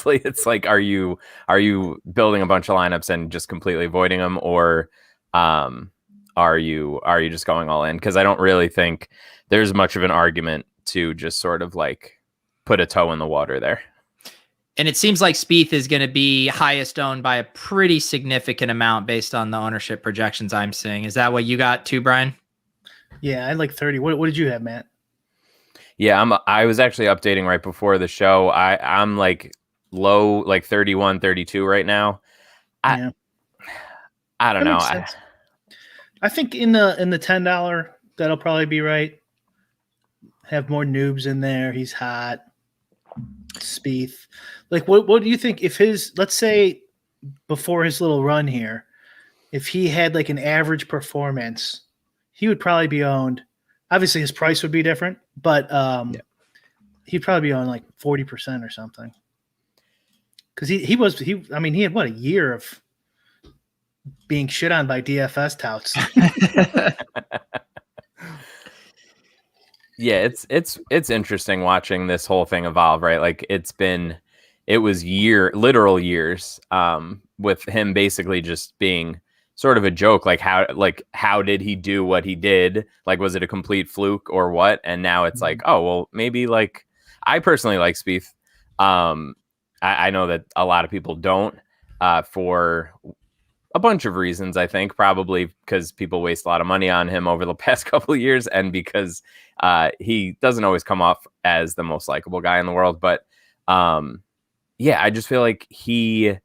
honestly. It's like, are you building a bunch of lineups and just completely avoiding them, or are you just going all in? Because I don't really think there's much of an argument to just sort of like put a toe in the water there. And it seems like Spieth is going to be highest owned by a pretty significant amount based on the ownership projections I'm seeing. Is that what you got too, Brian? Yeah, I had like 30. What did you have, Matt? Yeah, I was actually updating right before the show. I'm like low, like 31, 32 right now. I don't know. I think in the $10, that'll probably be right. Have more noobs in there. He's hot. Spieth. Like, what do you think if his, let's say before his little run here, if he had like an average performance, he would probably be owned. Obviously his price would be different, but he'd probably be on like 40% or something. Because he had what, a year of being shit on by DFS touts. Yeah, it's interesting watching this whole thing evolve, right? Like it was literal years with him basically just being sort of a joke. Like how did he do what he did? Like, was it a complete fluke or what? And now it's like, oh, well, maybe like I personally like Spieth. I know that a lot of people don't for a bunch of reasons. I think probably because people waste a lot of money on him over the past couple of years, and because he doesn't always come off as the most likable guy in the world. But yeah, I just feel like he'll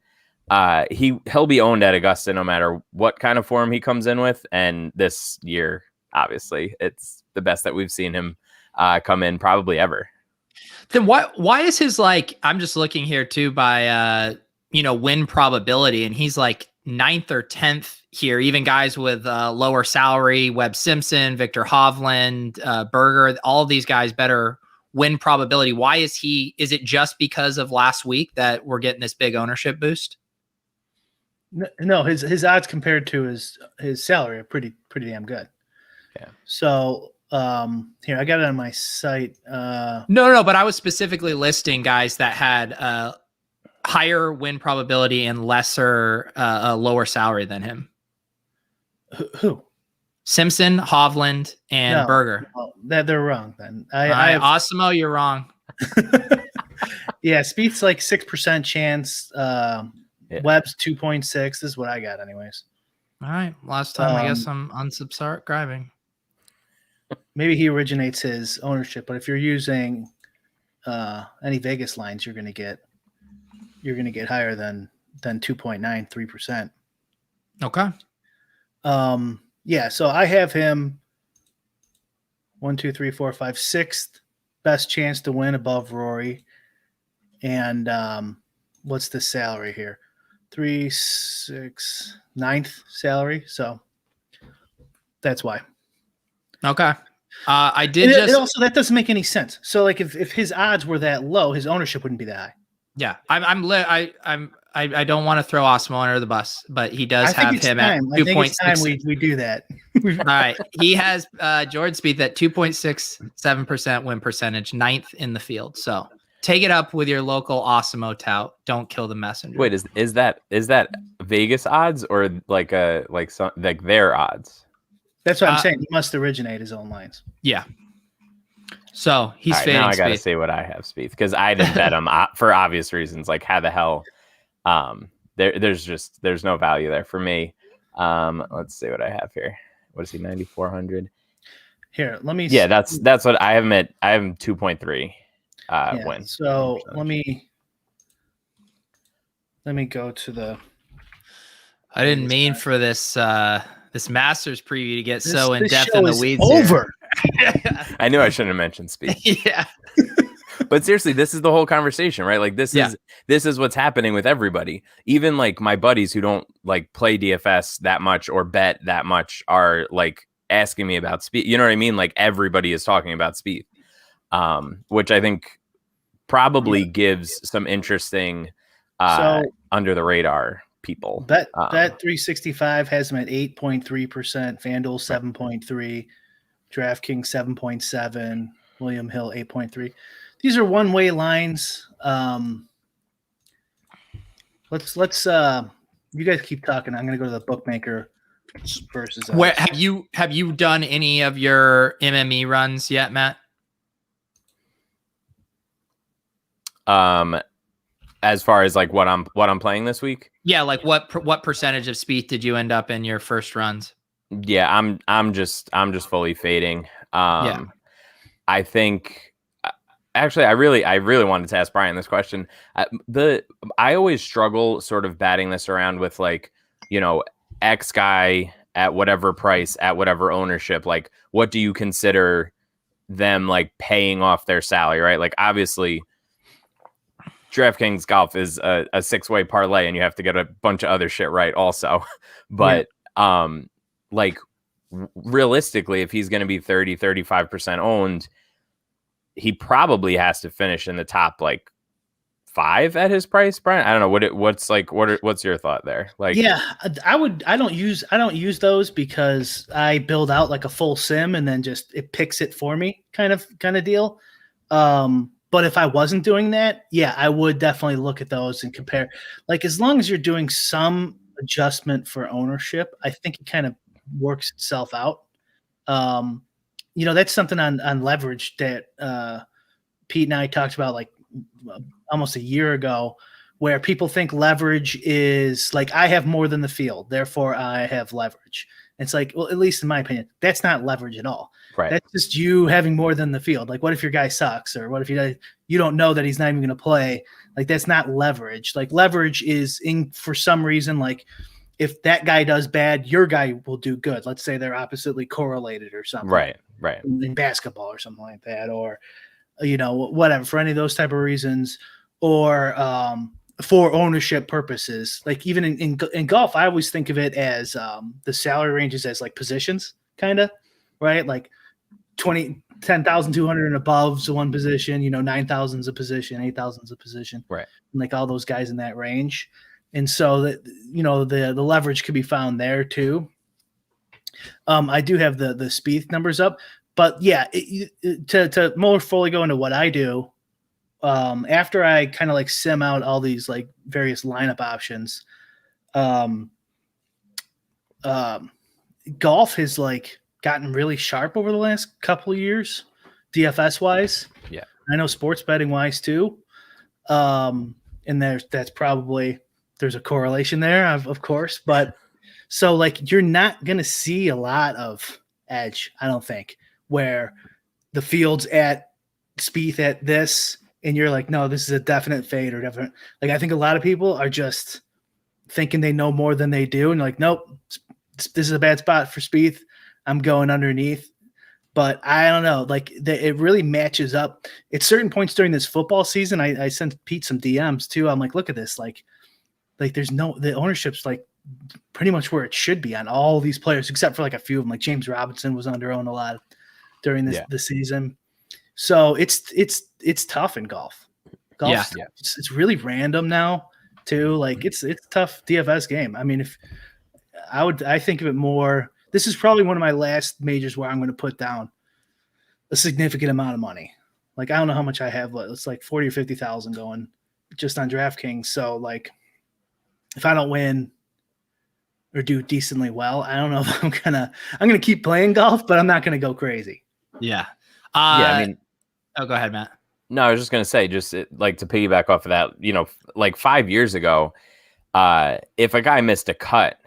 be owned at Augusta no matter what kind of form he comes in with. And this year, obviously, it's the best that we've seen him come in probably ever. Then why is his, like, I'm just looking here too by win probability, and he's like 9th or 10th here, even guys with lower salary, Webb Simpson, Victor Hovland, Berger, all of these guys better win probability. Why is it just because of last week that we're getting this big ownership boost? No, his odds compared to his salary are pretty damn good. Yeah. So here, I got it on my site. No, but I was specifically listing guys that had higher win probability and lower salary than him. Who? Simpson, Hovland, and Berger. No, they're wrong then. Osimo, you're wrong. Yeah, Spieth's like 6% chance. Webb's 2.6. This is what I got anyways. All right. Last time, I guess I'm unsubscribing. Maybe he originates his ownership, but if you're using any Vegas lines, you're gonna get higher than 2.93%. Okay. Yeah, so I have him 1, 2, 3, 4, 5, 6th best chance to win above Rory. And what's the salary here? 3, 6, 9th salary. So that's why. Okay. I did also, that doesn't make any sense. So like if his odds were that low, his ownership wouldn't be that high. Yeah. I don't want to throw Osmo under the bus, but he does have him at 2.6. We do that. All right. He has Jordan Spieth at 2.67% win percentage, 9th in the field. So take it up with your local Osmo tout. Don't kill the messenger. Wait, is that Vegas odds or like their odds? That's what I'm saying. He must originate his own lines. Yeah. So he's fading. Now I got to say what I have, Spieth, because I didn't bet him for obvious reasons. Like, how the hell? There's no value there for me. Let's see what I have here. What is he? 9,400. Here, let me. Yeah, that's what I have him at. I have him 2.3 wins. So let me go to the. I didn't mean for this Masters preview to get so in depth in the weeds. Over. I knew I shouldn't have mentioned Spieth. Yeah. But seriously, this is the whole conversation, right? Like this is what's happening with everybody. Even like my buddies who don't like play DFS that much or bet that much are like asking me about Spieth. You know what I mean? Like everybody is talking about Spieth, which I think probably gives some interesting under the radar people. Bet 365 has him at 8.3%, FanDuel 7.3, DraftKings 7.7, William Hill 8.3. These are one-way lines. Let's you guys keep talking. I'm gonna go to the bookmaker versus Where have you done any of your MME runs yet, Matt? As far as like what I'm playing this week? Yeah, like what percentage of Spieth did you end up in your first runs? Yeah, I'm just fully fading. Yeah. I think actually I really wanted to ask Brian this question. I always struggle sort of batting this around with like, X guy at whatever price at whatever ownership. Like, what do you consider them like paying off their salary, right? Like, obviously DraftKings golf is a 6-way parlay and you have to get a bunch of other shit right also. But like realistically, if he's going to be 35% owned, he probably has to finish in the top like 5 at his price, Brian. I don't know what's your thought there? Like, yeah, I don't use those because I build out like a full sim and then just it picks it for me kind of deal. But if I wasn't doing that, yeah, I would definitely look at those and compare. Like, as long as you're doing some adjustment for ownership, I think it kind of works itself out. That's something on leverage that Pete and I talked about like almost a year ago, where people think leverage is like, I have more than the field, therefore I have leverage. It's like, well, at least in my opinion, that's not leverage at all. right. That's just you having more than the field. Like, what if your guy sucks? Or what if you don't know that he's not even going to play? Like, that's not leverage. Like, leverage is for some reason, like, if that guy does bad, your guy will do good. Let's say they're oppositely correlated or something. Right. In basketball or something like that, or, whatever, for any of those type of reasons, or for ownership purposes. Like, even in golf, I always think of it as the salary ranges as like positions, kind of, right? Like 10,200 and above is one position, 9,000 is a position, 8,000 is a position, right? And like all those guys in that range. And so that, the leverage could be found there too. I do have the Spieth numbers up, but yeah, to more fully go into what I do, after I kind of like sim out all these like various lineup options, golf has like gotten really sharp over the last couple of years, DFS wise. Yeah, I know sports betting wise too. And there's a correlation there, of course, but so like you're not gonna see a lot of edge, I don't think, where the field's at Spieth at this, and you're like, no, this is a definite fade or definite. Like, I think a lot of people are just thinking they know more than they do, and like, nope, this is a bad spot for Spieth. I'm going underneath. But I don't know, like it really matches up at certain points during this football season. I sent Pete some DMs too. I'm like, look at this, like the ownership's like pretty much where it should be on all these players, except for like a few of them. Like James Robinson was under owned a lot during the season. So it's tough in golf. Yeah. It's really random now too. Like it's a tough DFS game. I mean, if I think of it more, this is probably one of my last majors where I'm going to put down a significant amount of money. Like, I don't know how much I have. It's like 40 or 50,000 going just on DraftKings. So like, if I don't win or do decently well, I don't know if I'm going to keep playing golf, but I'm not going to go crazy. Yeah. I mean, go ahead, Matt. No, I was just going to say, like to piggyback off of that, like 5 years ago, if a guy missed a cut,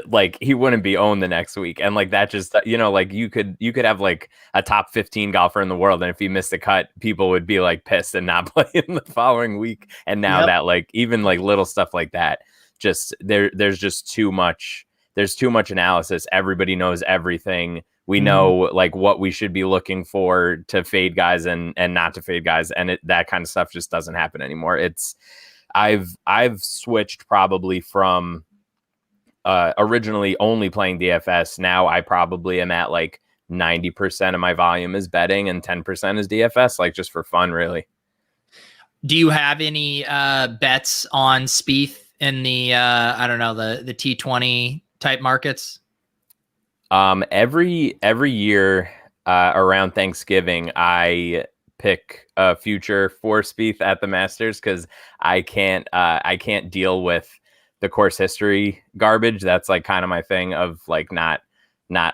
like he wouldn't be owned the next week. And like that just, like you could have like a top 15 golfer in the world. And if he missed a cut, people would be like pissed and not play in the following week. And now that like, even like little stuff like that, just there's just too much analysis. Everybody knows everything. We know like what we should be looking for to fade guys and not to fade guys. And that kind of stuff just doesn't happen anymore. I've switched probably from, originally only playing DFS. Now I probably am at like 90% of my volume is betting and 10% is DFS, like just for fun, really. Do you have any bets on Spieth in the I don't know, the T20 type markets? Every year around Thanksgiving, I pick a future for Spieth at the Masters because I can't deal with the course history garbage. That's like kind of my thing of like not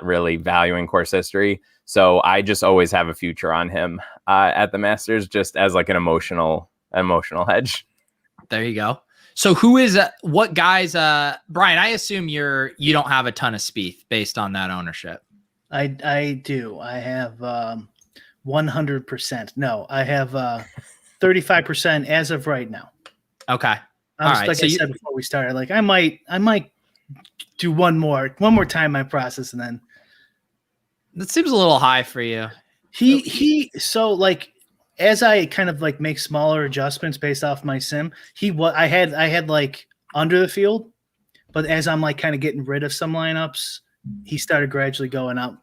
really valuing course history. So I just always have a future on him at the Masters, just as like an emotional hedge. There you go. So who is what guys? Brian, I assume you don't have a ton of Spieth based on that ownership. I do. I have 100%. No, I have 35% as of right now. Okay. All right. Like I said before we started, like I might do one more time my process, and then that seems a little high for you. So like as I kind of like make smaller adjustments based off my sim, I had like under the field, but as I'm like kind of getting rid of some lineups, he started gradually going out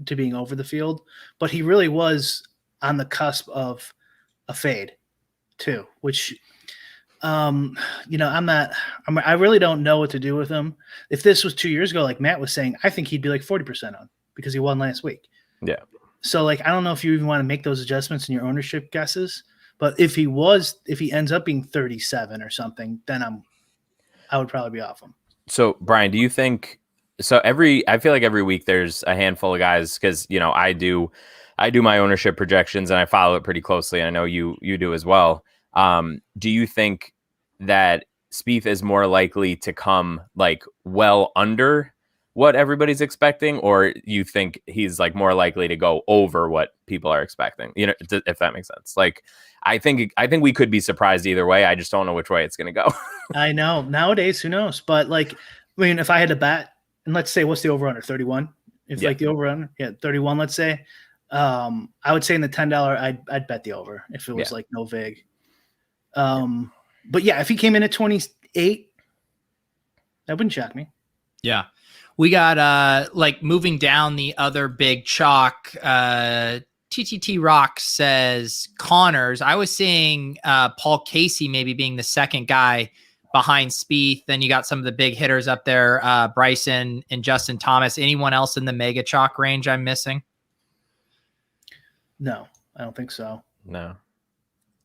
to being over the field, but he really was on the cusp of a fade too, which I really don't know what to do with him. If this was 2 years ago, like Matt was saying, I think he'd be like 40% on because he won last week. Yeah. So like, I don't know if you even want to make those adjustments in your ownership guesses, but if he ends up being 37 or something, then I would probably be off him. So Brian, do you think, I feel like every week there's a handful of guys, cause I do my ownership projections and I follow it pretty closely. And I know you do as well. Do you think that Spieth is more likely to come like well under what everybody's expecting, or you think he's like more likely to go over what people are expecting? If that makes sense. Like, I think we could be surprised either way. I just don't know which way it's going to go. I know nowadays, who knows? But like, I mean, if I had to bet, and let's say, what's the over under 31? If like the over under, 31, let's say, I would say in the $10, I'd bet the over if it was like no vig. But yeah, if he came in at 28, that wouldn't shock me. Yeah. We got like moving down the other big chalk. TTT Rock says Connors. I was seeing Paul Casey maybe being the second guy behind Spieth. Then you got some of the big hitters up there, Bryson and Justin Thomas. Anyone else in the mega chalk range I'm missing? No, I don't think so. No.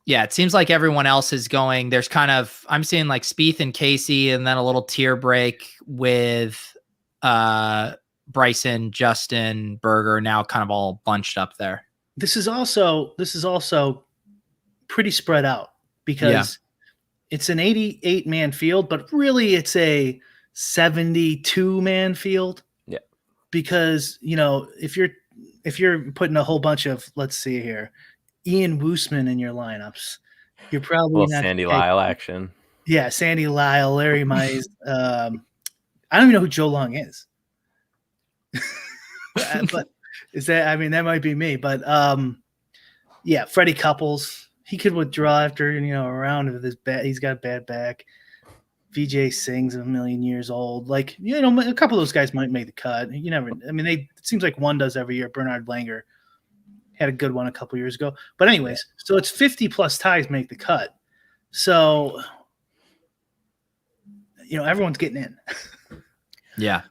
Yeah, it seems like everyone else is going. There's kind of, I'm seeing like Spieth and Casey, and then a little tier break with Bryson, Justin, Berger, now kind of all bunched up there. This is also pretty spread out because it's an 88-man field, but really it's a 72-man field. Yeah. Because, if you're putting a whole bunch of, let's see here, Ian Woosman in your lineups, you're probably not Sandy Lyle action. Yeah, Sandy Lyle, Larry Mize. I don't even know who Joe Long is. But is that? I mean, that might be me. But yeah, Freddie Couples. He could withdraw after a round with his bat. He's got a bad back. VJ Singh's a million years old. Like a couple of those guys might make the cut. You never. I mean, it seems like one does every year. Bernard Langer had a good one a couple years ago. But anyways, so it's 50 plus ties make the cut. So everyone's getting in. Yeah.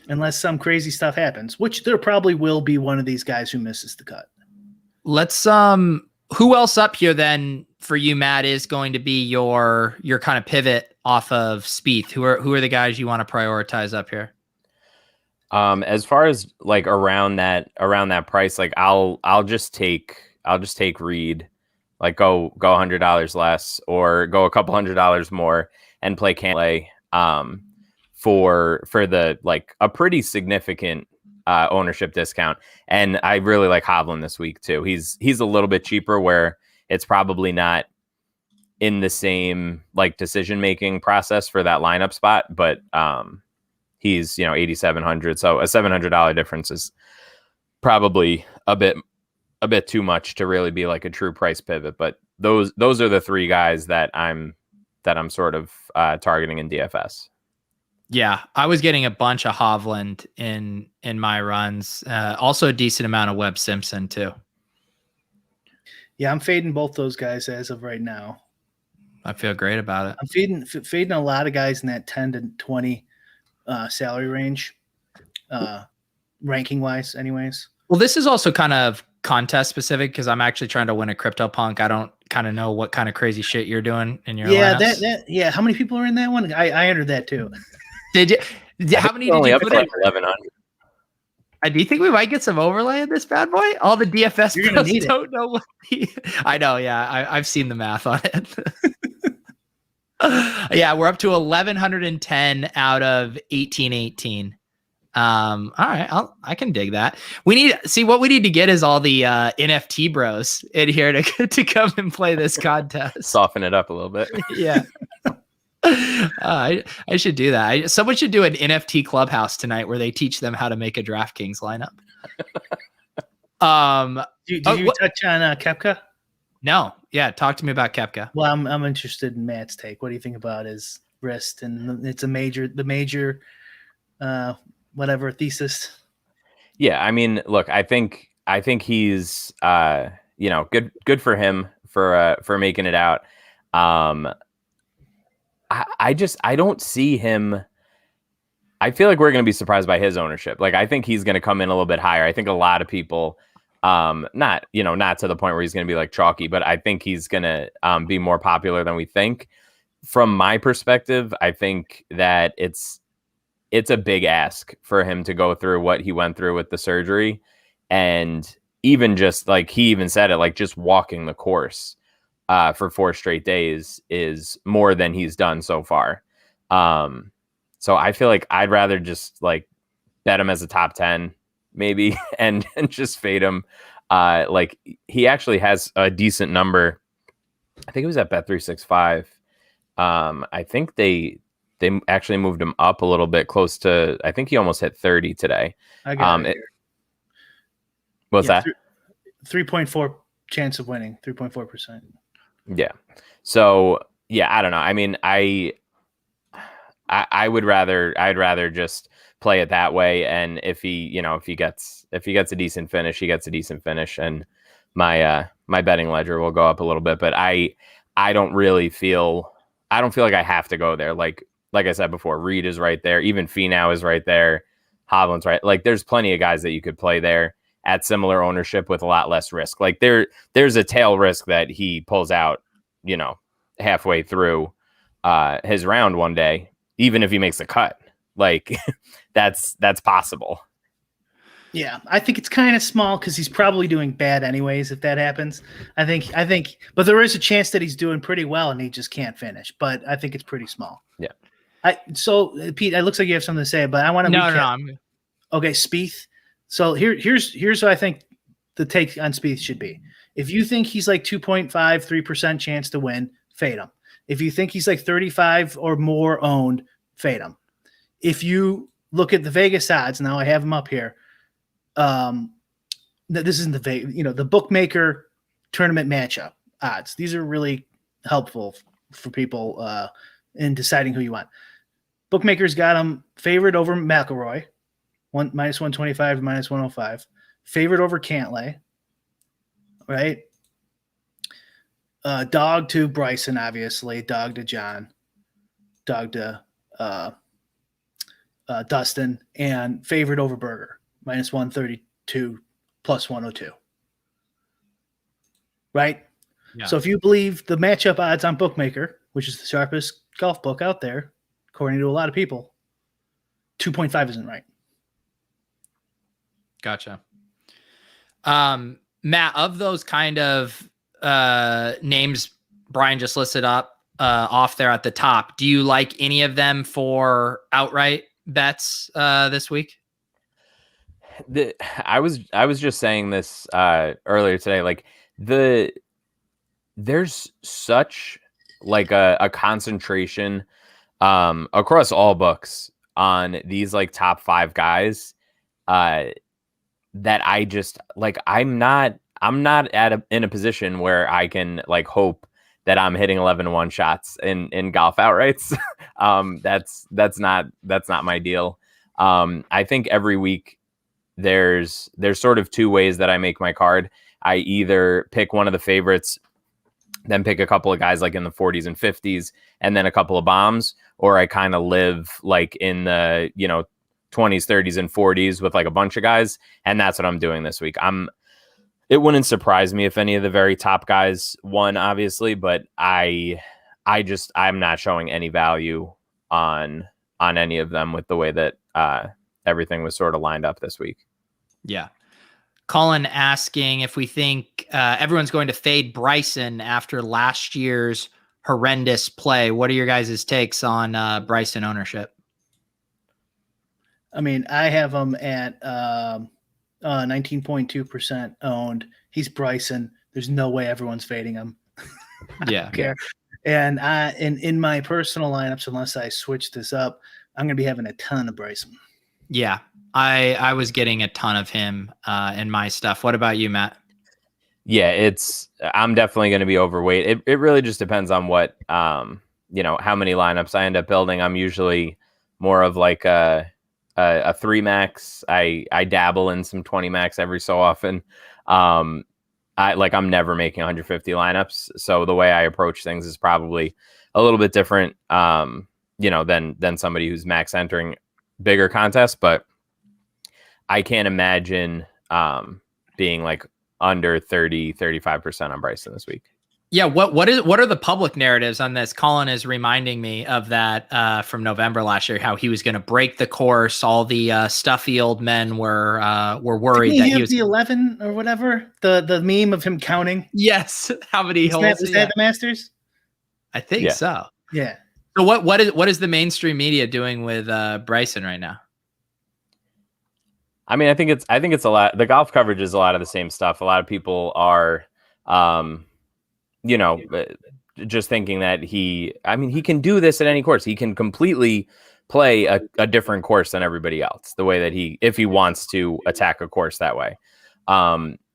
Unless some crazy stuff happens, which there probably will be one of these guys who misses the cut. Let's who else up here then for you, Matt, is going to be your kind of pivot off of Spieth? Who are the guys you want to prioritize up here? As far as like around that price, like I'll just take Reed, like go $100 less or go a couple $100 more and play Cantlay for the like a pretty significant ownership discount. And I really like Hovland this week too. He's a little bit cheaper where it's probably not in the same like decision making process for that lineup spot, but he's 8,700, so a $700 difference is probably a bit too much to really be like a true price pivot. But those are the three guys that I'm sort of targeting in DFS. Yeah, I was getting a bunch of Hovland in my runs. Also a decent amount of Webb Simpson too. Yeah, I'm fading both those guys as of right now. I feel great about it. I'm fading a lot of guys in that 10 to 20 salary range, ranking wise anyways. Well, this is also kind of contest specific because I'm actually trying to win a CryptoPunk. I don't kind of know what kind of crazy shit you're doing in your lineups. Yeah. How many people are in that one? I entered that too. Did you? How many did you put in? 1,100. Do you think we might get some overlay in this bad boy? All the DFS You're gonna need don't know what. I know. Yeah, I've seen the math on it. Yeah, we're up to 1,110 out of 1818. All right, I can dig that. What we need to get is all the NFT bros in here to come and play this contest. Soften it up a little bit. Yeah. I should do that. Someone should do an NFT clubhouse tonight where they teach them how to make a DraftKings lineup. Did you touch on Koepka? No. Yeah, talk to me about Koepka. Well, I'm interested in Matt's take. What do you think about his wrist? And it's the major whatever thesis. Yeah, I mean, look, I think he's good for him for making it out. I don't see him. I feel like we're going to be surprised by his ownership. Like, I think he's going to come in a little bit higher. I think a lot of people, not to the point where he's going to be like chalky, but I think he's going to be more popular than we think. From my perspective, I think that it's a big ask for him to go through what he went through with the surgery. And even just like he even said it, like just walking the course for 4 straight days is more than he's done so far. So I feel like I'd rather just like bet him as a top 10 maybe and just fade him. Like he actually has a decent number. I think it was at Bet365. I think they actually moved him up a little bit close to, I think he almost hit 30 today. I got it. What's that? 3.4 chance of winning, 3.4%. Yeah. So yeah, I don't know. I mean, I'd rather just play it that way. And if he gets a decent finish, he gets a decent finish, and my betting ledger will go up a little bit. But I don't feel like I have to go there. Like I said before, Reed is right there. Even Finau is right there. Hovland's right. Like there's plenty of guys that you could play there at similar ownership with a lot less risk. Like there's a tail risk that he pulls out, halfway through his round one day, even if he makes a cut. Like that's possible. Yeah, I think it's kind of small because he's probably doing bad anyways if that happens. I think, but there is a chance that he's doing pretty well and he just can't finish. But I think it's pretty small. Yeah. So Pete, it looks like you have something to say, but I want to recap. No. Okay, Spieth. So here's what I think the take on Spieth should be. If you think he's like 2.53% chance to win, fade him. If you think he's like 35 or more owned, fade him. If you look at the Vegas odds, now I have them up here. This isn't the bookmaker tournament matchup odds. These are really helpful for people in deciding who you want. Bookmakers got him favored over McIlroy, -125 to -105, favored over Cantlay, right? Dog to Bryson, obviously, dog to John, dog to Dustin, and favored over Berger, -132 +102. Right? Yeah. So if you believe the matchup odds on Bookmaker, which is the sharpest golf book out there, according to a lot of people, 2.5 isn't right. Gotcha. Matt, of those kind of names Brian just listed up off there at the top, do you like any of them for outright bets this week? I was just saying this earlier today. Like there's such like a concentration across all books on these like top 5 guys that I just like. I'm not in a position where I can like hope that I'm hitting 11-1 shots in golf outrights. That's not my deal. I think every week there's sort of 2 ways that I make my card. I either pick one of the favorites, then pick a couple of guys like in the 40s and 50s, and then a couple of bombs, or I kind of live like in the 20s, 30s, and 40s with like a bunch of guys, and that's what I'm doing this week. It wouldn't surprise me if any of the very top guys won, obviously, but I'm not showing any value on any of them with the way that everything was sort of lined up this week. Yeah. Colin asking if we think everyone's going to fade Bryson after last year's horrendous play. What are your guys' takes on Bryson ownership? I mean, I have him at 19.2% owned. He's Bryson. There's no way everyone's fading him. Yeah. And in my personal lineups, unless I switch this up, I'm going to be having a ton of Bryson. Yeah. I was getting a ton of him in my stuff. What about you, Matt? Yeah, I'm definitely going to be overweight. It really just depends on what, how many lineups I end up building. I'm usually more of like a 3 max. I dabble in some 20 max every so often. I'm never making 150 lineups. So the way I approach things is probably a little bit different, than somebody who's max entering bigger contests, but I can't imagine being like under 35% on Bryson this week. Yeah. What are the public narratives on this? Colin is reminding me of that from November last year, how he was going to break the course. All the stuffy old men were worried that he was the 11 or whatever, the meme of him counting. Yes. How many holes? Was that the Masters? I think so. Yeah. So what is the mainstream media doing with Bryson right now? I mean, I think it's a lot. The golf coverage is a lot of the same stuff. A lot of people are, just thinking that he can do this at any course. He can completely play a different course than everybody else, the way that if he wants to attack a course that way.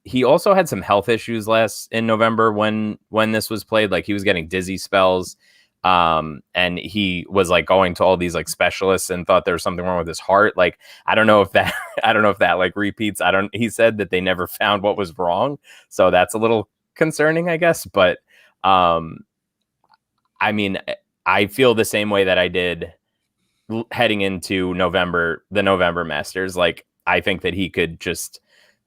He also had some health issues in November when this was played. Like he was getting dizzy spells. And he was like going to all these like specialists and thought there was something wrong with his heart. Like, I don't know if that like repeats. He said that they never found what was wrong. So that's a little concerning, I guess. But, I mean, I feel the same way that I did heading into the November Masters. Like, I think that he could just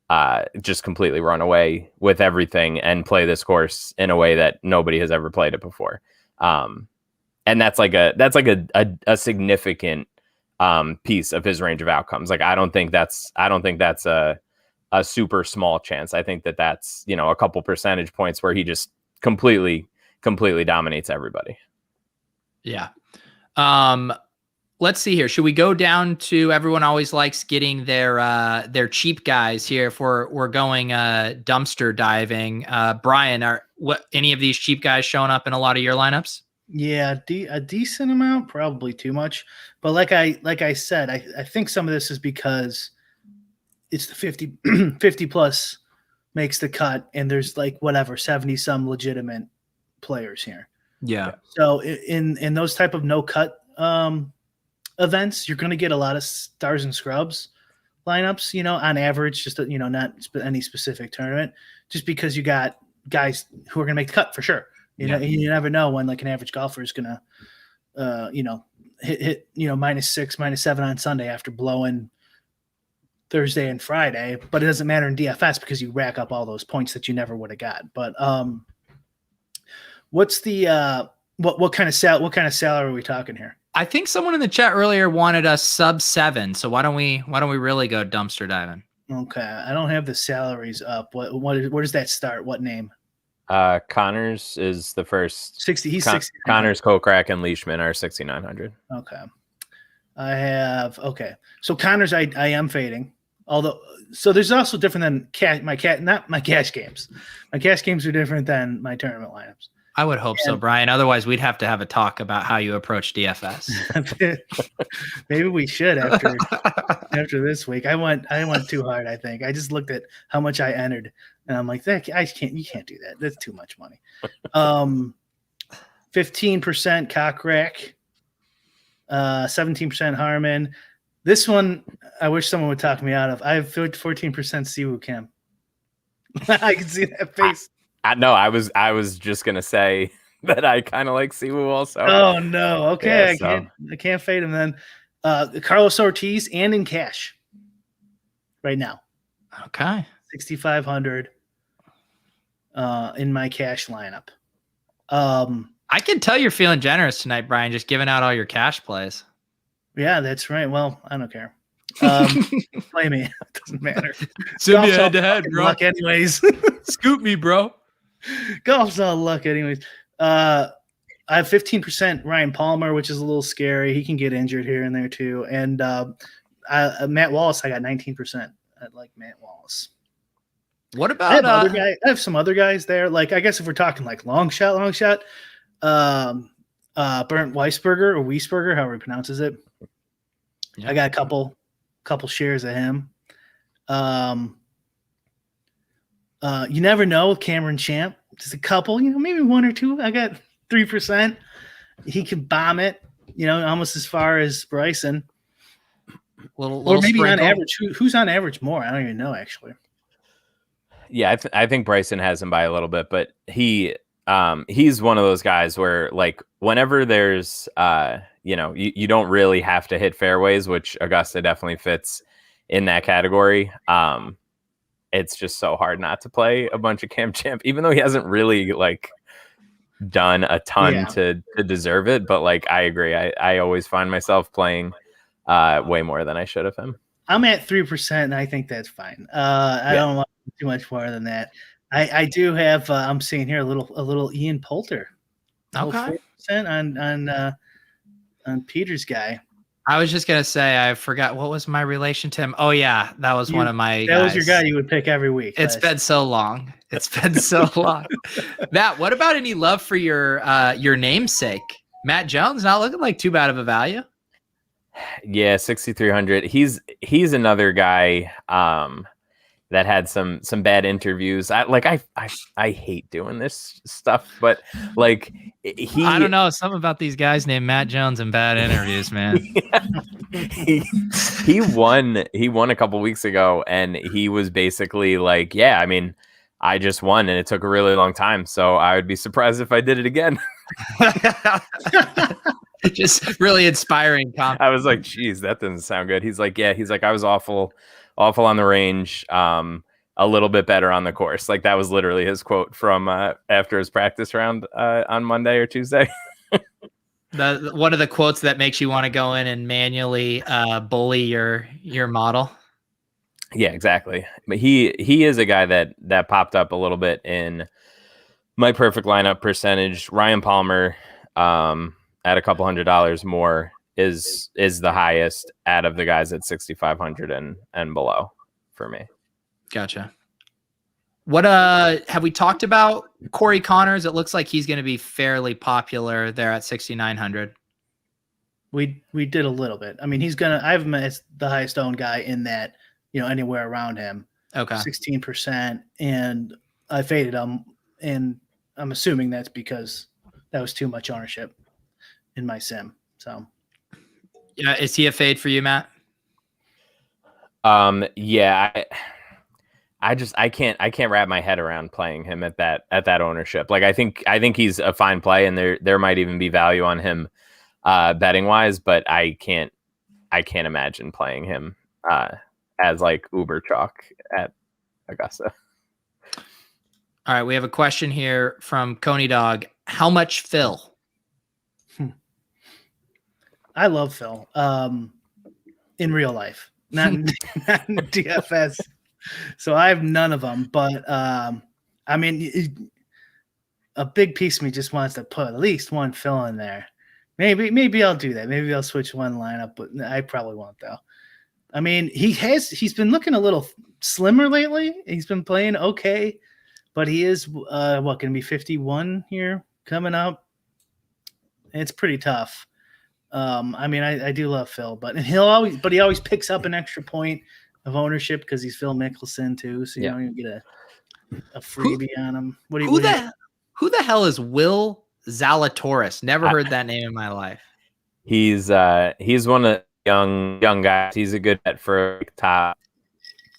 completely run away with everything and play this course in a way that nobody has ever played it before. And that's like a significant piece of his range of outcomes. Like I don't think that's a super small chance. I think that's a couple percentage points where he just completely dominates everybody. Yeah. Let's see here. Should we go down to everyone always likes getting their cheap guys here if we're going dumpster diving? Brian, any of these cheap guys showing up in a lot of your lineups? Yeah, a decent amount, probably too much. But like I said, I think some of this is because it's the 50 plus makes the cut, and there's like 70 some legitimate players here. Yeah. So in those type of no cut events, you're going to get a lot of stars and scrubs lineups, on average, just not any specific tournament, just because you got guys who are going to make the cut for sure. You never know when like an average golfer is going to, hit -6, -7 on Sunday after blowing Thursday and Friday, but it doesn't matter in DFS because you rack up all those points that you never would have got. But what's the what kind of salary are we talking here? I think someone in the chat earlier wanted us sub 7. So why don't we really go dumpster diving? Okay, I don't have the salaries up. Where does that start? What name? Connors is the first 60. He's 60. Connors, Kokrak, and Leishman are 6,900. Okay, I have So Connors, I am fading. Although, so there's also different than not my cash games. My cash games are different than my tournament lineups. I would hope so, Brian. Otherwise, we'd have to have a talk about how you approach DFS. Maybe we should after this week. I went too hard. I think I just looked at how much I entered, and I'm like, you can't do that. That's too much money. 15% Kokrak, 17% Harmon. This one, I wish someone would talk me out of. I have 14% Siwoo Kim. I can see that face. No, I was just gonna say that I kind of like Siwoo also. Oh no, okay, Yeah, I can't fade him then. Carlos Ortiz and in cash right now. Okay. 6,500 in my cash lineup. I can tell you're feeling generous tonight, Brian, just giving out all your cash plays. Yeah, that's right. Well, I don't care. Play me. It doesn't matter. Send me head to head, bro. Luck anyways. Scoop me, bro. Golf's all luck anyways. I have 15% Ryan Palmer, which is a little scary. He can get injured here and there too. And Matt Wallace, I got 19%. I like Matt Wallace. What about I have some other guys there. Like, I guess if we're talking like long shot, Bernd Weisberger or Wiesberger, however he pronounces it. Yeah. I got a couple shares of him. You never know with Cameron Champ. Just a couple, maybe one or two. I got 3%. He can bomb it, almost as far as Bryson. Little maybe sprinkle. On average. Who's on average more? I don't even know, actually. Yeah, I think Bryson has him by a little bit, but he's one of those guys where, like, whenever there's you don't really have to hit fairways, which Augusta definitely fits in that category. It's just so hard not to play a bunch of Cam Champ, even though he hasn't really like done a ton to deserve it. But like, I agree. I always find myself playing way more than I should of him. I'm at 3%, and I think that's fine. I don't want too much more than that. I do have. I'm seeing here a little Ian Poulter. Okay. 4% on Peter's guy. I was just gonna say I forgot what was my relation to him. Oh yeah, that was one of my. That was your guy you would pick every week. It's been so long. It's been so long. Matt, what about any love for your namesake, Matt Jones? Not looking like too bad of a value. Yeah, 6,300. He's another guy that had some bad interviews. I hate doing this stuff, but like I don't know, something about these guys named Matt Jones and bad interviews, man. he won a couple weeks ago, and he was basically like, yeah, I mean, I just won and it took a really long time, so I would be surprised if I did it again. Just really inspiring comment. I was like, geez, that doesn't sound good. He's like, yeah, I was awful on the range, a little bit better on the course. Like, that was literally his quote from after his practice round on Monday or Tuesday. One of the quotes that makes you want to go in and manually bully your model. Yeah, exactly. But he is a guy that popped up a little bit in my perfect lineup percentage. Ryan Palmer, at a couple $100 more, is the highest out of the guys at 6,500 and below for me. Gotcha. What have we talked about Corey Connors? It looks like he's going to be fairly popular there at 6,900. We did a little bit. I mean, I have him as the highest owned guy in that, anywhere around him. Okay. 16%, and I faded him, and I'm assuming that's because that was too much ownership in my sim. So yeah, is he a fade for you, Matt? Yeah, I can't wrap my head around playing him at that ownership. Like, I think he's a fine play, and there might even be value on him betting wise, but I can't imagine playing him as like uber chalk at Augusta. All right, we have a question here from Coney Dog. How much Phil? I love Phil in real life, not in DFS. So I have none of them, but I mean, a big piece of me just wants to put at least one Phil in there. Maybe I'll do that. Maybe I'll switch one lineup, but I probably won't though. I mean, he's been looking a little slimmer lately. He's been playing okay, but he is going to be 51 here coming up. It's pretty tough. I mean, I do love Phil, but he always picks up an extra point of ownership because he's Phil Mickelson too. So you don't even get a freebie on him. Who the hell is Will Zalatoris? Never heard that name in my life. He's one of the young guys. He's a good bet for like top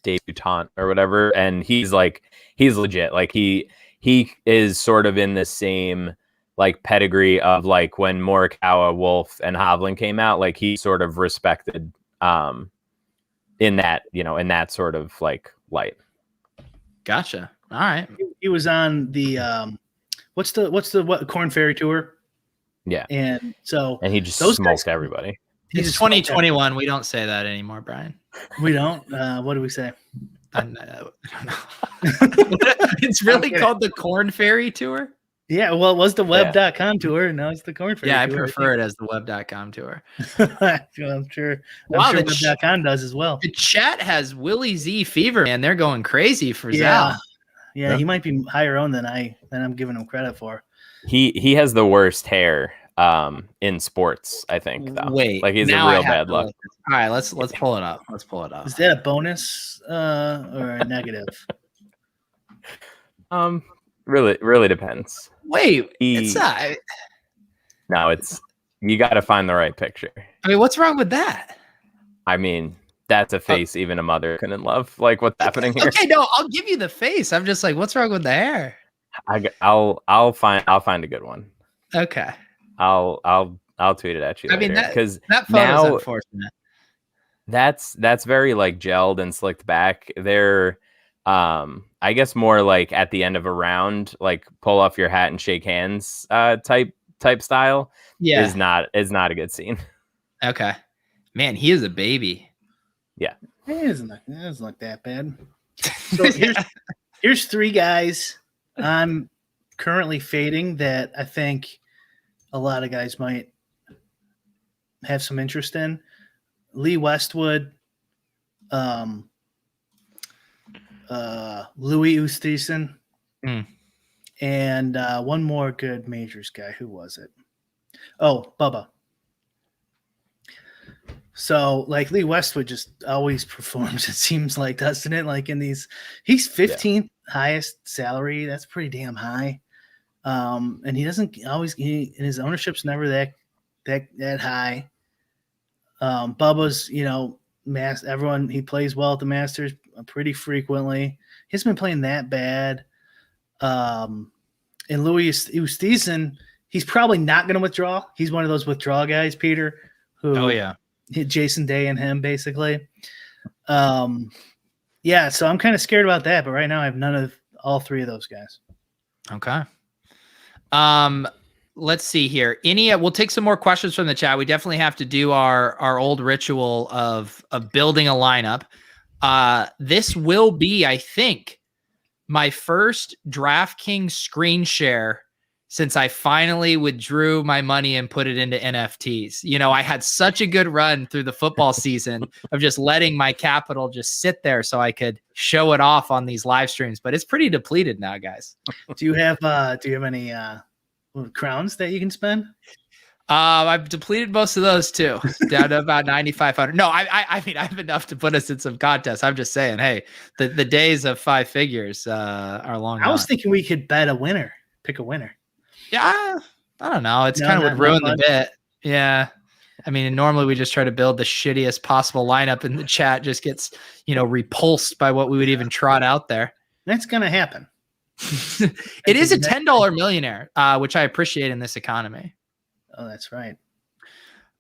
debutant or whatever, and he's legit. Like, he is sort of in the same like pedigree of like when Morikawa, Wolf, and Hovland came out, like he sort of respected in that, you know, in that sort of like light. Gotcha. All right. He was on the what's the Corn Ferry Tour? Yeah. And so he just those smoked guys, everybody. It's 2021. We don't say that anymore, Brian. We don't. What do we say? I don't know. It's really called the Corn Ferry Tour. Yeah, well, it was the web.com tour. Now it's the Corn Ferry tour. I prefer it as the web.com tour. I'm sure web.com does as well. The chat has Willie Z fever, man. They're going crazy for Zal. Yeah, he might be higher owned than I'm giving him credit for. He has the worst hair in sports, I think, though. Wait, like he's a real bad luck. All right, let's pull it up. Let's pull it up. Is that a bonus or a negative? Really depends. Wait, it's not. No, you got to find the right picture. I mean, what's wrong with that? I mean, that's a face even a mother couldn't love. Like, what's happening here? Okay, no, I'll give you the face. I'm just like, what's wrong with the hair? I'll find a good one. Okay. I'll tweet it at you. I mean, because that photo's unfortunate. That's very like gelled and slicked back. They're I guess more like at the end of a round, like pull off your hat and shake hands type style. Yeah, is not a good scene. Okay, man, he is a baby. Yeah, it doesn't look that bad. So here's three guys I'm currently fading that I think a lot of guys might have some interest in. Lee Westwood, Louis Oosthuizen, and one more good majors guy. Who was it? Oh, Bubba. So, like, Lee Westwood just always performs, it seems like, doesn't it? Like, in these, he's 15th highest salary. That's pretty damn high. And he doesn't always, and his ownership's never that high. Bubba's, you know, everyone, he plays well at the Masters pretty frequently. He hasn't been playing that bad. And Louis Oosthuizen, he's probably not going to withdraw. He's one of those withdrawal guys, Peter, who hit Jason Day and him, basically. Yeah, so I'm kind of scared about that, but right now I have none of all three of those guys. Okay. Let's see here. We'll take some more questions from the chat. We definitely have to do our old ritual of building a lineup. This will be, I think, my first DraftKings screen share since I finally withdrew my money and put it into NFTs. You know, I had such a good run through the football season of just letting my capital just sit there so I could show it off on these live streams, but it's pretty depleted now, guys. Do you have any crowns that you can spend? I've depleted most of those too, down to about 9,500. No, I mean, I have enough to put us in some contests. I'm just saying, hey, the days of five figures are long. I was thinking we could bet a winner, pick a winner. Yeah, I don't know. It's kind of would ruin the bit. Yeah. I mean, normally we just try to build the shittiest possible lineup and the chat just gets, repulsed by what we would even trot out there. That's going to happen. It is a $10 millionaire, which I appreciate in this economy. Oh, that's right.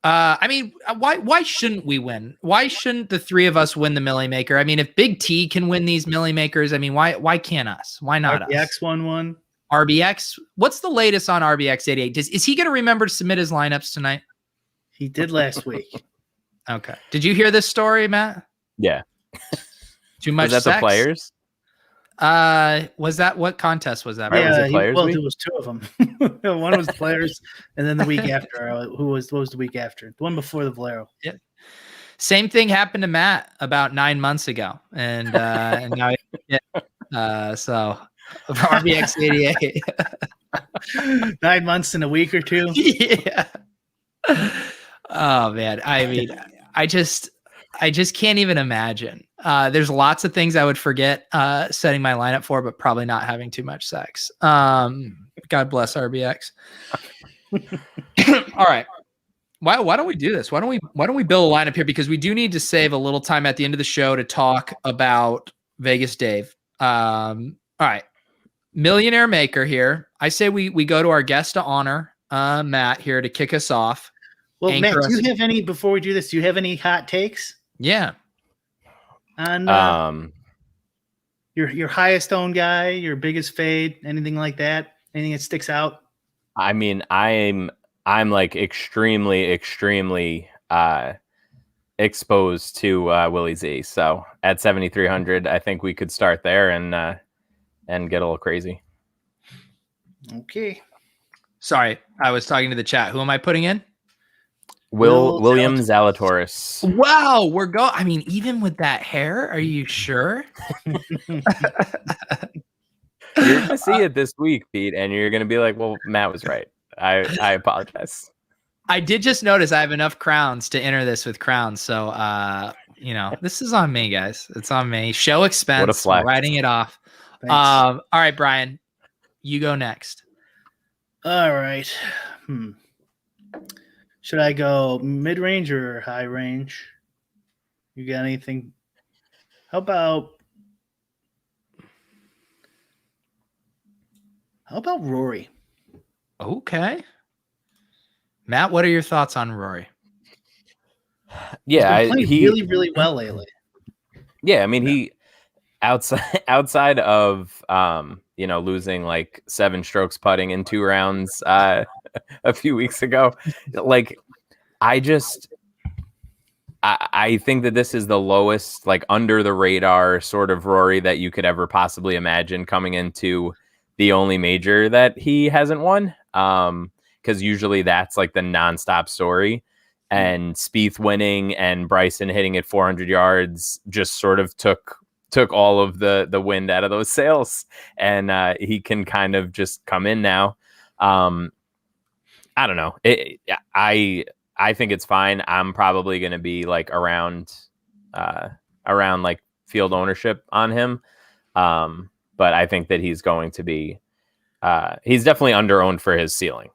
I mean, why shouldn't we win? Why shouldn't the three of us win the Millie Maker? I mean, if Big T can win these Millie Makers, I mean, why can't us? Why not us? RBX won one. RBX. What's the latest on RBX 88? Is he going to remember to submit his lineups tonight? He did last week. Okay. Did you hear this story, Matt? Yeah. Too much Was that the players? Was that what contest was that? Yeah, was it players it was two of them. One was players, and then the week after, what was the week after? The one before the Valero. Yeah. Same thing happened to Matt about 9 months ago, and now so RBX 88. 9 months in a week or two. Yeah. Oh man, I mean, I just can't even imagine. There's lots of things I would forget setting my lineup for, but probably not having too much sex. God bless RBX. All right. Why don't we do this? Why don't we build a lineup here? Because we do need to save a little time at the end of the show to talk about Vegas Dave. All right. millionaire maker here. I say we go to our guest of honor, Matt, here to kick us off. Well, Matt, do you have any, before we do this, do you have any hot takes? Yeah. On your highest owned guy, your biggest fade, anything like that? Anything that sticks out? I mean, I'm like extremely exposed to Willie Z. So at 7,300, I think we could start there and get a little crazy. Okay. Sorry, I was talking to the chat. Who am I putting in? William Zalatoris. Wow, we're going. I mean, even with that hair, are you sure? You're gonna see it this week, Pete, and you're gonna be like, "Well, Matt was right. I apologize." I did just notice I have enough crowns to enter this with crowns, so this is on me, guys. It's on me. Show expense. What a flex. Writing it off. All right, Brian, you go next. All right. Should I go mid-range or high range? You got anything? How about Rory? Okay. Matt, what are your thoughts on Rory? Yeah, he's been playing really well lately. Yeah, I mean, he outside of losing like 7 strokes putting in 2 rounds a few weeks ago, like I think that this is the lowest, like under the radar sort of Rory that you could ever possibly imagine coming into the only major that he hasn't won. Because usually that's like the nonstop story. And Spieth winning and Bryson hitting it 400 yards just sort of took all of the wind out of those sails, and he can kind of just come in now. I don't know. I think it's fine. I'm probably going to be like around like field ownership on him. But I think that he's going to be he's definitely under owned for his ceiling.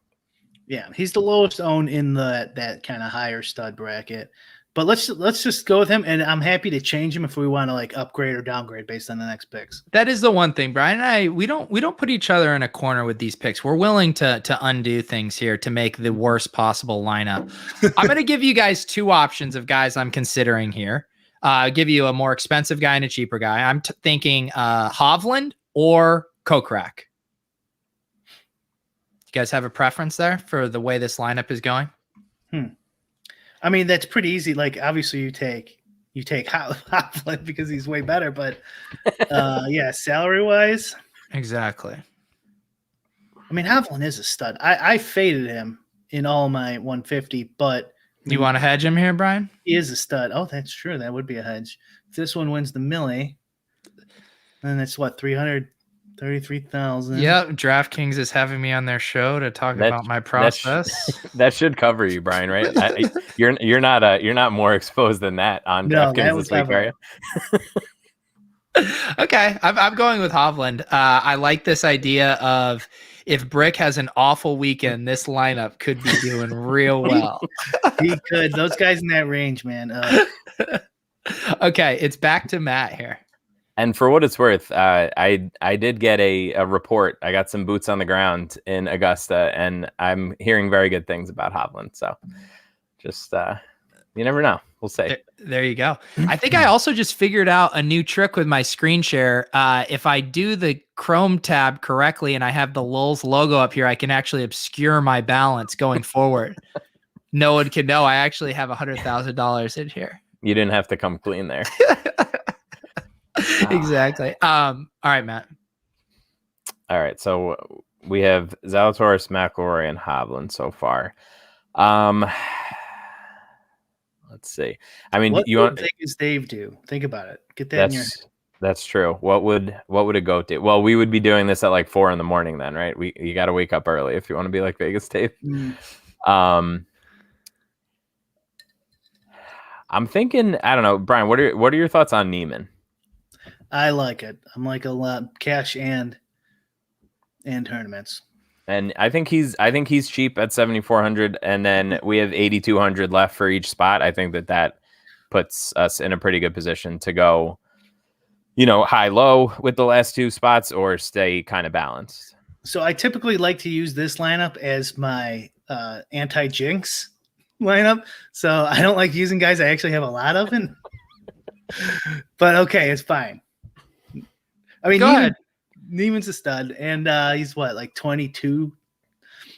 Yeah, he's the lowest owned in that kind of higher stud bracket. But let's just go with him, and I'm happy to change him if we want to like upgrade or downgrade based on the next picks. That is the one thing, Brian and I, we don't put each other in a corner with these picks. We're willing to undo things here to make the worst possible lineup. I'm going to give you guys 2 options of guys I'm considering here. I'll give you a more expensive guy and a cheaper guy. I'm thinking Hovland or Kokrak. You guys have a preference there for the way this lineup is going? I mean, that's pretty easy. Like, obviously, you take Hovland because he's way better. But yeah, salary wise, exactly. I mean, Hovland is a stud. I faded him in all my 150, but you want to hedge him here, Brian? He is a stud. Oh, that's true. That would be a hedge. If this one wins the Millie, then it's what, 333,000. Yep, DraftKings is having me on their show to talk about my process. That should cover you, Brian, right? You're not more exposed than that on DraftKings this week, are you? Okay, I'm going with Hovland. I like this idea of if Brick has an awful weekend, this lineup could be doing real well. He could. Those guys in that range, man. Okay, it's back to Matt here. And for what it's worth, I did get a report. I got some boots on the ground in Augusta, and I'm hearing very good things about Hovland. So just you never know. We'll see. There you go. I think I also just figured out a new trick with my screen share. If I do the Chrome tab correctly and I have the Lolz logo up here, I can actually obscure my balance going forward. No one can know I actually have $100,000 in here. You didn't have to come clean there. Exactly. All right, Matt. All right. So we have Zalatoris, McIlroy, and Hovland so far. Let's see. I mean, what would Vegas Dave do? Think about it. Get that in your head. That's true. What would a goat do? Well, we would be doing this at like 4 a.m, then, right? You got to wake up early if you want to be like Vegas Dave. I'm thinking. I don't know, Brian. What are your thoughts on Neiman? I like it. I'm like a lot cash and tournaments. And I think he's cheap at 7,400, and then we have 8,200 left for each spot. I think that puts us in a pretty good position to go high low with the last two spots or stay kind of balanced? So I typically like to use this lineup as my anti-jinx lineup. So I don't like using guys I actually have a lot of. But okay, it's fine. I mean, Go ahead. Neiman's a stud, and he's what, like 22?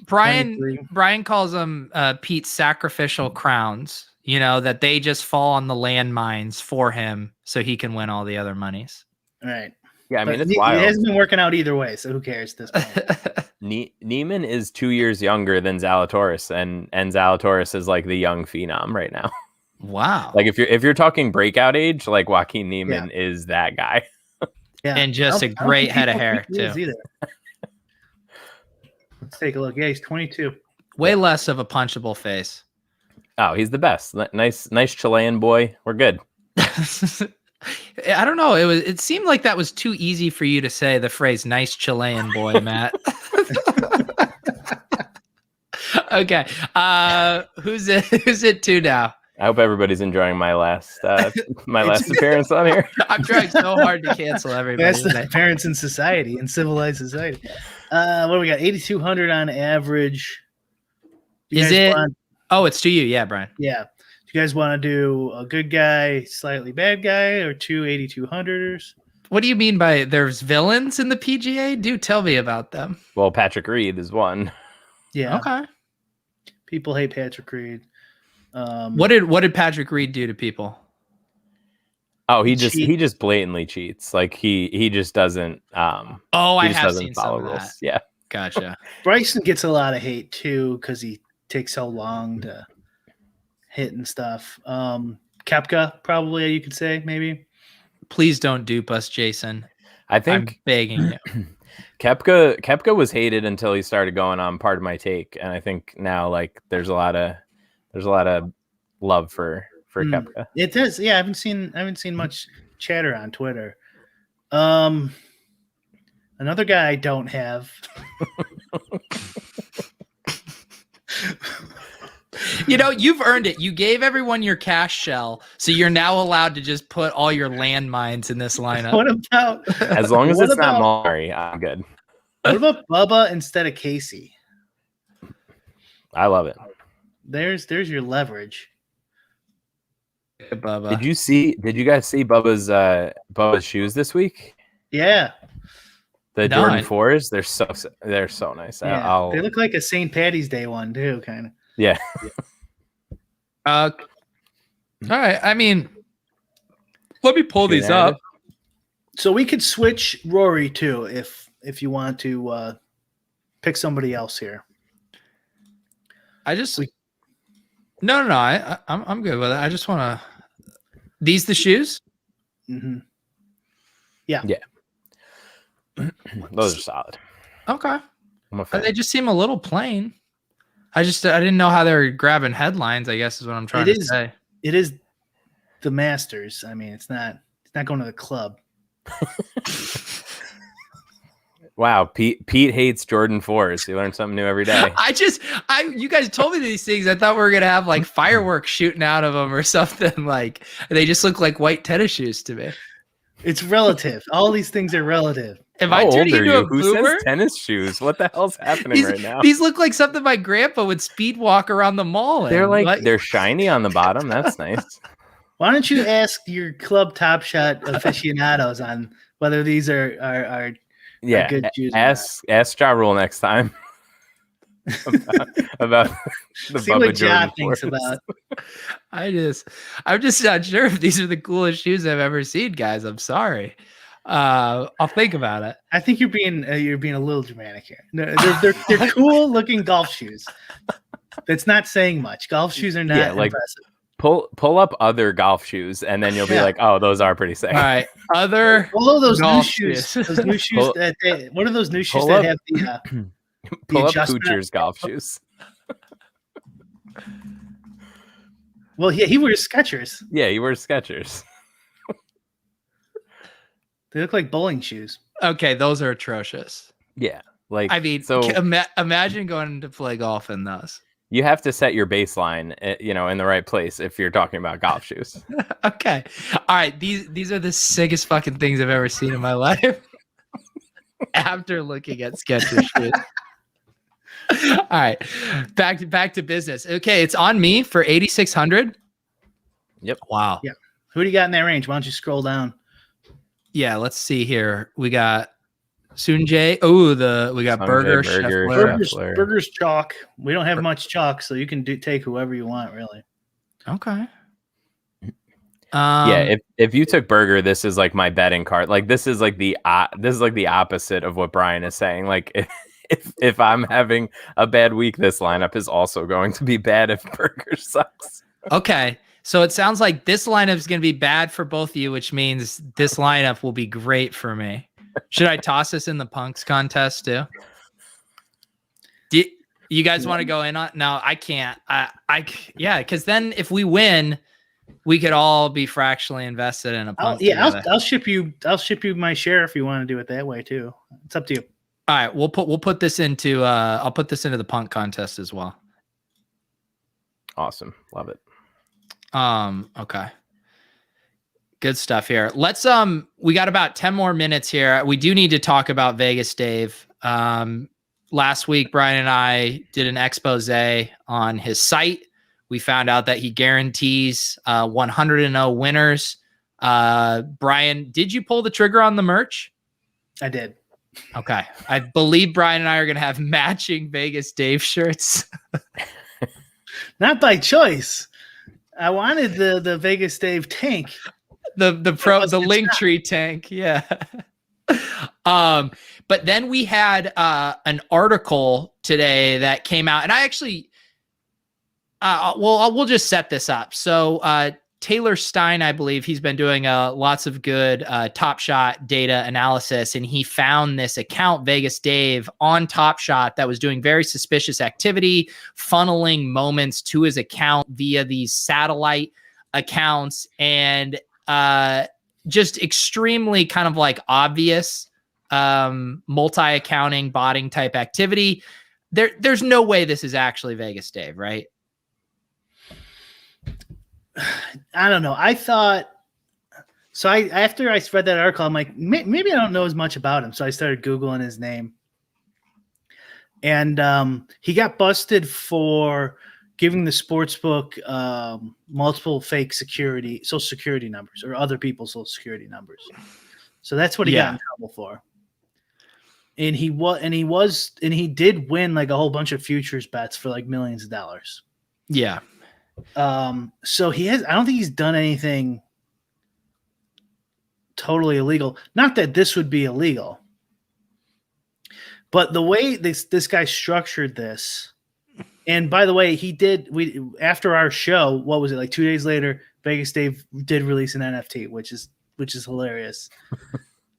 Brian calls them Pete's sacrificial crowns, that they just fall on the landmines for him so he can win all the other monies. All right. Yeah, I mean, it's wild. It hasn't been working out either way, so who cares at this point? Neiman is 2 years younger than Zalatoris, and Zalatoris is like the young phenom right now. Wow. Like if you're talking breakout age, like Joaquin Neiman is that guy. Yeah. And just a great head of hair too. Let's take a look. Yeah, he's 22. Way less of a punchable face. Oh, he's the best. Nice Chilean boy. We're good. I don't know. It seemed like that was too easy for you to say the phrase "nice Chilean boy," Matt. Okay. Who's it to now? I hope everybody's enjoying my last appearance on here. I'm trying so hard to cancel everybody. That's the appearance in society, in civilized society. What do we got? 8,200 on average. Is it? Oh, it's to you. Yeah, Brian. Yeah. Do you guys want to do a good guy, slightly bad guy, or two 8,200ers? What do you mean by there's villains in the PGA? Do tell me about them. Well, Patrick Reed is one. Yeah. Okay. People hate Patrick Reed. What did Patrick Reed do to people? Oh, he just blatantly cheats. Like he just doesn't. I have seen some of rules. that. Yeah, gotcha. Bryson gets a lot of hate too because he takes so long to hit and stuff. Koepka, probably you could say maybe. Please don't dupe us, Jason. I think I'm begging you. Koepka was hated until he started going on Part of My Take, and I think now like there's a lot of love for Koepka. It does. Yeah, I haven't seen much chatter on Twitter. Another guy I don't have. You've earned it. You gave everyone your cash shell, so you're now allowed to just put all your landmines in this lineup. What about? As long as it's not Maury, I'm good. What about Bubba instead of Casey? I love it. There's your leverage. Bubba. Did you guys see Bubba's shoes this week? Yeah. The Jordan 4s, they're so nice. Yeah. They look like a St. Patty's Day one too, kind of. Yeah. All right. I mean, let me pull these up. So we could switch Rory too if you want to pick somebody else here. No. I'm good with it. I just want to. These the shoes? Mm-hmm. Yeah. Those are solid. Okay. They just seem a little plain. I didn't know how they were grabbing headlines, I guess is what I'm trying to say. It is the Masters. I mean, it's not going to the club. Wow, Pete hates Jordan 4s. You learn something new every day. You guys told me these things. I thought we were gonna have like fireworks shooting out of them or something. Like they just look like white tennis shoes to me. It's relative. All these things are relative. Am I turning into a boomer? Who says tennis shoes? What the hell's happening right now? These look like something my grandpa would speed walk around the mall in. They're shiny on the bottom. That's nice. Why don't you ask your club Top Shot aficionados on whether these are good shoes? Ask Ja Rule next time about the See Bubba what Ja Jordan thinks 4s. about. I'm just not sure if these are the coolest shoes I've ever seen, guys. I'm sorry. I'll think about it. I think you're being a little dramatic here. No, they're cool looking golf shoes. That's not saying much. Golf shoes are not impressive. Pull up other golf shoes, and then you'll be like, "Oh, those are pretty sick." All right, other. Pull those new shoes. Those new shoes what are those new shoes that have the pull up Kuchar's golf shoes? Well, yeah, he wears Skechers. Yeah, he wears Skechers. They look like bowling shoes. Okay, those are atrocious. Yeah, imagine going to play golf in those. you have to set your baseline, in the right place if you're talking about golf shoes. Okay. All right. These are the sickest fucking things I've ever seen in my life. After looking at Skechers shoes. All right. Back to business. Okay, it's on me for 8,600. Yep. Wow. Yeah. Who do you got in that range? Why don't you scroll down? Yeah, let's see here. We got Sunjay. Oh, we got Burger. Burger's chalk. We don't have much chalk, so you can take whoever you want, really. Okay. Yeah, if you took Burger, this is like my betting card. Like this is like the opposite of what Brian is saying. Like if I'm having a bad week, this lineup is also going to be bad if Burger sucks. Okay. So it sounds like this lineup is going to be bad for both of you, which means this lineup will be great for me. Should I toss this in the punks contest too? Do you guys want to go in on? No, I can't. Yeah, because then if we win, we could all be fractionally invested in a punk. I'll ship you my share if you want to do it that way too. It's up to you. All right, we'll put this into I'll put this into the punk contest as well. Awesome. Love it. Okay. Good stuff here. Let's we got about 10 more minutes here. We do need to talk about Vegas Dave. Last week Brian and I did an expose on his site. We found out that he guarantees 100-0 winners. Brian, did you pull the trigger on the merch? I did. Okay. I believe Brian and I are going to have matching Vegas Dave shirts. Not by choice. I wanted the Vegas Dave tank. The Linktree tank. Yeah. But then we had an article today that came out, and I actually we'll just set this up. So Taylor Stein, I believe, he's been doing lots of good Top Shot data analysis, and he found this account, Vegas Dave, on Top Shot that was doing very suspicious activity, funneling moments to his account via these satellite accounts, and just extremely kind of like obvious multi-accounting, botting type activity. There's no way this is actually Vegas Dave, right? I don't know. I thought so. After I read that article, I'm like, maybe I don't know as much about him. So I started Googling his name, and he got busted for giving the sportsbook multiple fake social security numbers or other people's social security numbers. So that's what he got in trouble for. And he did win like a whole bunch of futures bets for like millions of dollars. Yeah. So I don't think he's done anything totally illegal. Not that this would be illegal, but the way this guy structured this, and by the way, after our show, what was it, like 2 days later, Vegas Dave did release an NFT, which is hilarious.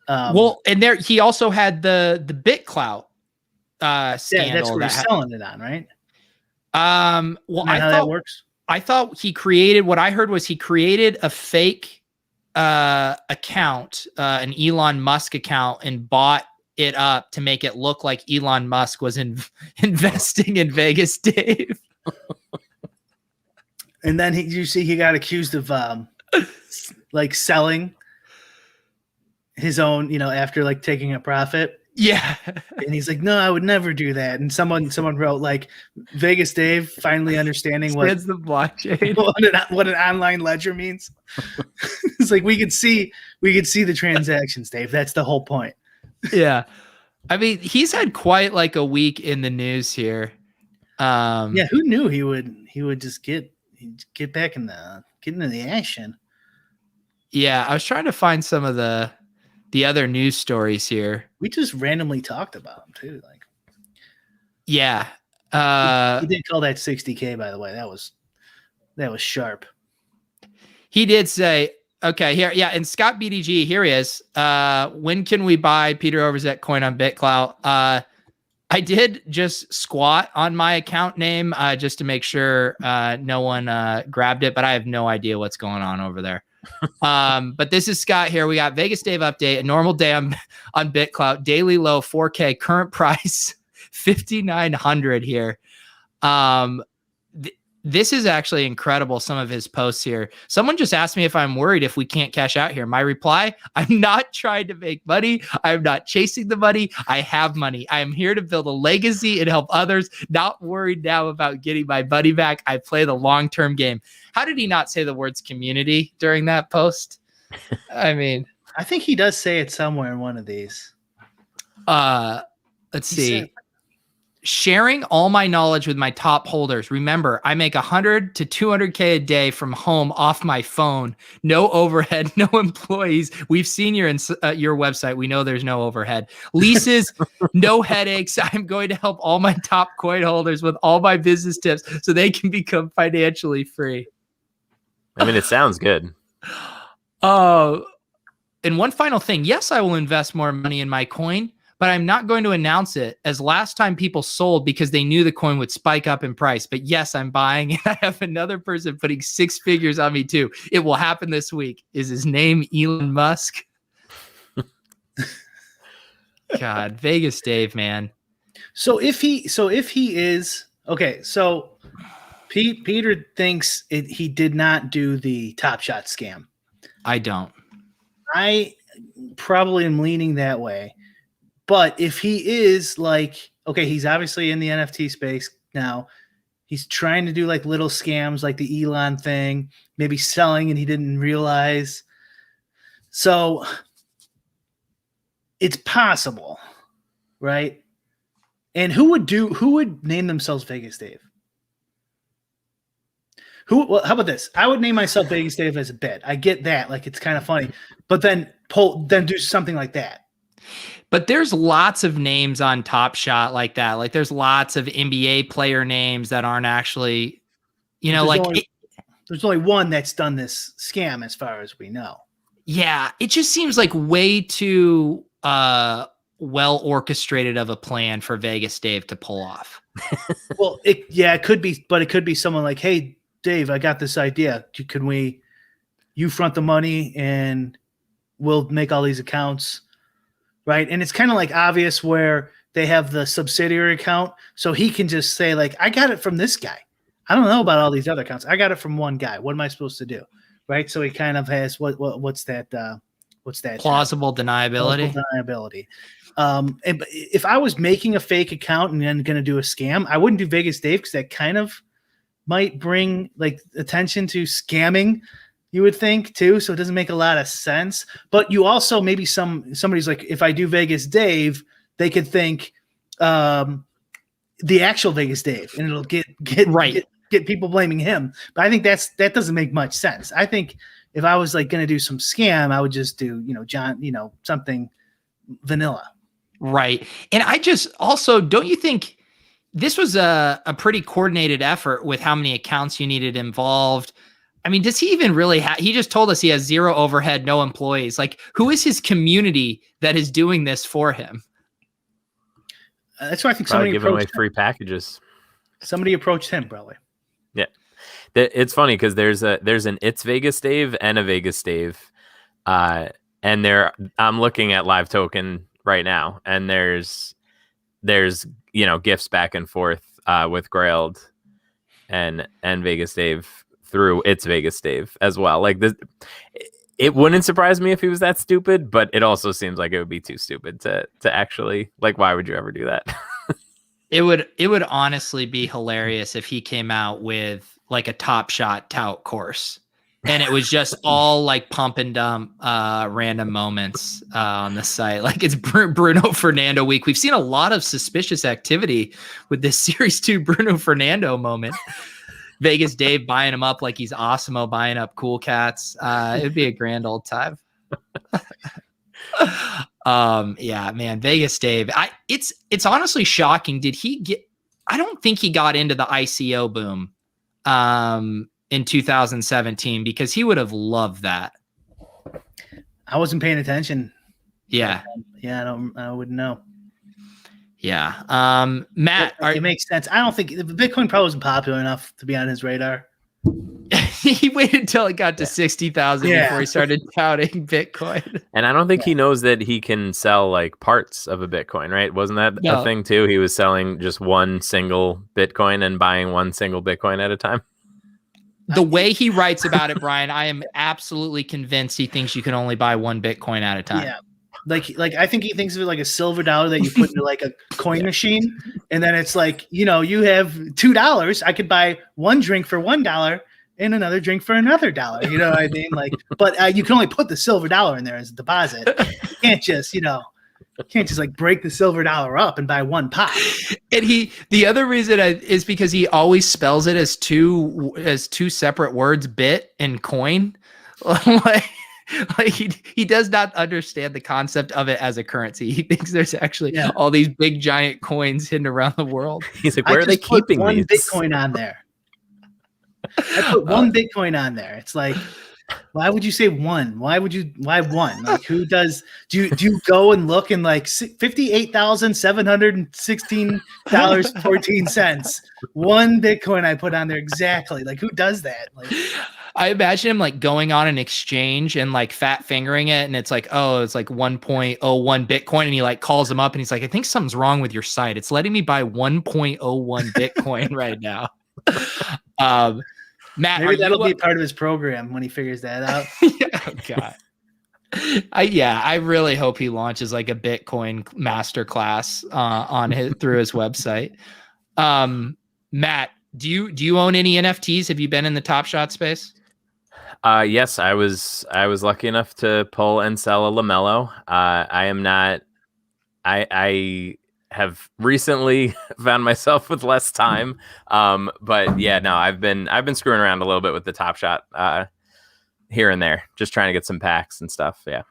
Well, and there he also had the BitClout scandal. That's what he's selling it on, right? Well, how that works? I thought what I heard was he created a fake account, an Elon Musk account, and bought it up to make it look like Elon Musk was investing in Vegas Dave. And then he got accused of like selling his own, after like taking a profit. Yeah. And he's like, no, I would never do that. And someone wrote like Vegas Dave finally understanding what the blockchain, what an online ledger means. It's like we could see the transactions, Dave. That's the whole point. Yeah. I mean, he's had quite like a week in the news here. Yeah, who knew he would just get back into the action. Yeah, I was trying to find some of the other news stories here. We just randomly talked about him too. Like, yeah, he did call that 60K, by the way. That was sharp. He did say, okay, here, yeah, and Scott BDG, here he is. When can we buy Peter Overzet coin on BitClout? I did just squat on my account name just to make sure no one grabbed it, but I have no idea what's going on over there. But this is Scott here. We got Vegas Dave update, a normal day on BitClout, daily low 4K, current price 5,900 here. This is actually incredible, some of his posts here. Someone just asked me if I'm worried if we can't cash out here. My reply, I'm not trying to make money. I'm not chasing the money. I have money. I am here to build a legacy and help others. Not worried now about getting my money back. I play the long-term game. How did he not say the words community during that post? I mean, I think he does say it somewhere in one of these. Let's see. Sharing all my knowledge with my top holders. Remember, I make 100 to 200K a day from home off my phone. No overhead, no employees. We've seen your website. We know there's no overhead. Leases, no headaches. I'm going to help all my top coin holders with all my business tips so they can become financially free. I mean, it sounds good. And one final thing. Yes, I will invest more money in my coin, but I'm not going to announce it, as last time people sold because they knew the coin would spike up in price. But yes, I'm buying, and I have another person putting 6 figures on me too. It will happen this week. Is his name Elon Musk? God, Vegas Dave, man. So if he is okay, so Peter thinks he did not do the Top Shot scam. I don't. I probably am leaning that way. But if he is like, okay, he's obviously in the NFT space now. He's trying to do like little scams like the Elon thing, maybe selling and he didn't realize. So it's possible, right? And who would name themselves Vegas Dave? Well, how about this? I would name myself Vegas Dave as a bit. I get that. Like, it's kind of funny, but then do something like that. But there's lots of names on Top Shot like that. Like there's lots of NBA player names that aren't actually, there's only one that's done this scam as far as we know. Yeah. It just seems like way too well orchestrated of a plan for Vegas Dave to pull off. Well, it could be, but it could be someone like, hey, Dave, I got this idea. You front the money and we'll make all these accounts. Right. And it's kind of like obvious where they have the subsidiary account. So he can just say, like, I got it from this guy. I don't know about all these other accounts. I got it from one guy. What am I supposed to do? Right. So he kind of has what's that? Plausible deniability. Plausible deniability. And if I was making a fake account and then going to do a scam, I wouldn't do Vegas Dave because that kind of might bring like attention to scamming. You would think too, so it doesn't make a lot of sense. But you also maybe somebody's like, if I do Vegas Dave, they could think the actual Vegas Dave, and it'll get people blaming him. But I think that doesn't make much sense. I think if I was like going to do some scam, I would just do something vanilla. Right, and I just also don't you think this was a pretty coordinated effort with how many accounts you needed involved? I mean, does he even really have? He just told us he has 0 overhead, no employees. Like, who is his community that is doing this for him? That's why I think somebody giving away free packages. Somebody approached him, probably. Yeah, it's funny because there's an It's Vegas Dave and a Vegas Dave, and I'm looking at Live Token right now, and there's gifts back and forth with Grailed and Vegas Dave. Through It's Vegas Dave as well. Like this, it wouldn't surprise me if he was that stupid, but it also seems like it would be too stupid to actually, like, why would you ever do that? It would honestly be hilarious if he came out with like a Top Shot tout course and it was just all like pump and dump random moments on the site. Like it's Bruno Fernando week. We've seen a lot of suspicious activity with this Series 2 Bruno Fernando moment. Vegas Dave buying him up like he's Osimo buying up Cool Cats. It'd be a grand old time. Yeah, man, Vegas Dave. It's honestly shocking. Did he get? I don't think he got into the ICO boom in 2017 because he would have loved that. I wasn't paying attention. Yeah. I wouldn't know. Yeah. Matt, it makes sense. I don't think Bitcoin probably wasn't popular enough to be on his radar. He waited until it got to 60,000 before he started touting Bitcoin. And I don't think he knows that he can sell like parts of a Bitcoin, right? Wasn't that a thing too? He was selling just one single Bitcoin and buying one single Bitcoin at a time. The way he writes about it, Brian, I am absolutely convinced he thinks you can only buy one Bitcoin at a time. Yeah. Like I think he thinks of it like a silver dollar that you put into like a coin machine. And then it's like, you have $2. I could buy one drink for $1 and another drink for another $1. You know what I mean? Like, but you can only put the silver dollar in there as a deposit. You can't just, like break the silver dollar up and buy one pop. And the other reason is because he always spells it as two separate words, bit and coin. like he does not understand the concept of it as a currency. He thinks there's actually all these big giant coins hidden around the world. He's like, where are they keeping one these? Bitcoin on there. I put one Bitcoin on there. It's like, why would you say one? Why one? Like, who does? Do you go and look and like $58,716.14? One Bitcoin I put on there exactly. Like, who does that? Like, I imagine him like going on an exchange and like fat fingering it, and it's like, oh, it's like 1.01 Bitcoin, and he like calls him up and he's like, I think something's wrong with your site. It's letting me buy 1.01 Bitcoin right now. Matt, maybe that'll be part of his program when he figures that out. Oh God. I really hope he launches like a Bitcoin masterclass through his website. Matt, do you own any NFTs? Have you been in the Top Shot space? Yes, I was lucky enough to pull and sell a LaMelo. I am not. I have recently found myself with less time. But yeah, no, I've been screwing around a little bit with the Top Shot here and there, just trying to get some packs and stuff. Yeah.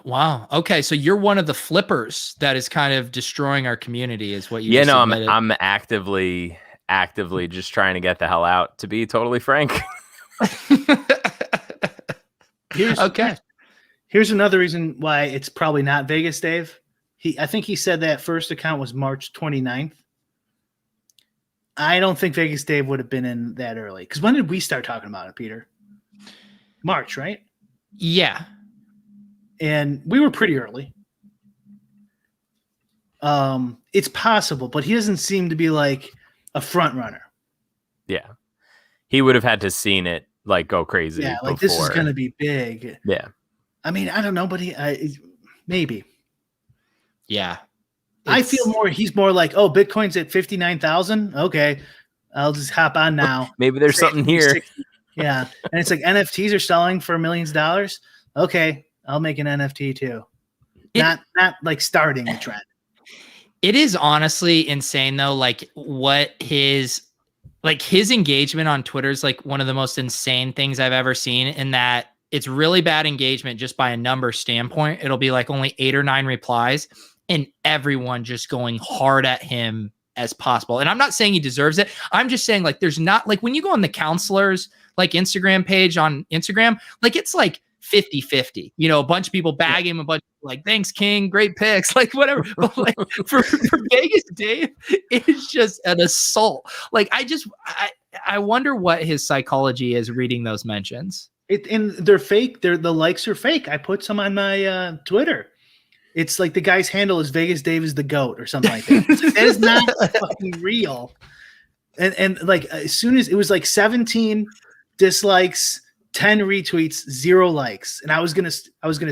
Wow. Okay, so you're one of the flippers that is kind of destroying our community, is what you? Yeah, no, I'm actively just trying to get the hell out, to be totally frank. Here's another reason why it's probably not Vegas Dave. I think he said that first account was March 29th. I don't think Vegas Dave would have been in that early. Because when did we start talking about it, Peter? March, right? Yeah. And we were pretty early. It's possible, but he doesn't seem to be like a front runner. Yeah. He would have had to seen it like go crazy. Yeah, like this is going to be big. Yeah. I mean, I don't know, but maybe. Yeah. I feel he's more like, oh, Bitcoin's at 59,000. Okay. I'll just hop on now. Maybe there's something here. 60. Yeah. And it's like NFTs are selling for millions of dollars. Okay. I'll make an NFT too. Not like starting a trend. It is honestly insane though. Like what his engagement on Twitter is like one of the most insane things I've ever seen, in that it's really bad engagement just by a number standpoint. It'll be like only 8 or 9 replies and everyone just going hard at him as possible. And I'm not saying he deserves it. I'm just saying like there's not, like when you go on the counselors like Instagram page on Instagram, like it's like 50-50, a bunch of people bag him, a bunch of like, thanks King, great picks, like whatever. But like for Vegas Dave, it's just an assault. Like I wonder what his psychology is reading those mentions. And they're fake. The likes are fake. I put some on my Twitter. It's like the guy's handle is Vegas Dave is the GOAT or something like that. That is not fucking real. And like as soon as it was like 17 dislikes, 10 retweets, 0 likes, and I was gonna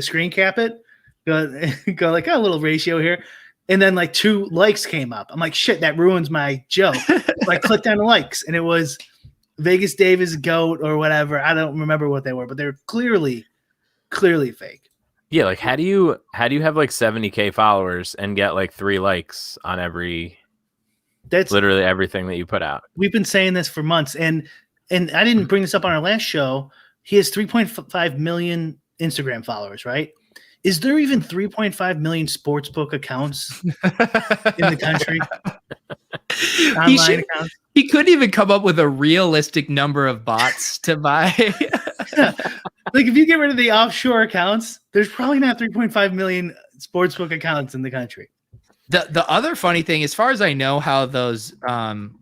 screen cap it, go like a little ratio here, and then like 2 likes came up. I'm like, shit, that ruins my joke. So I clicked on the likes, and it was Vegas Dave is GOAT or whatever. I don't remember what they were, but they're clearly fake. Yeah, like how do you have like 70K followers and get like 3 likes on that's literally everything that you put out? We've been saying this for months, and I didn't bring this up on our last show. He has 3.5 million Instagram followers, right? Is there even 3.5 million sportsbook accounts in the country? Online accounts? He couldn't even come up with a realistic number of bots to buy. Like if you get rid of the offshore accounts, there's probably not 3.5 million sportsbook accounts in the country. The other funny thing, as far as I know, how those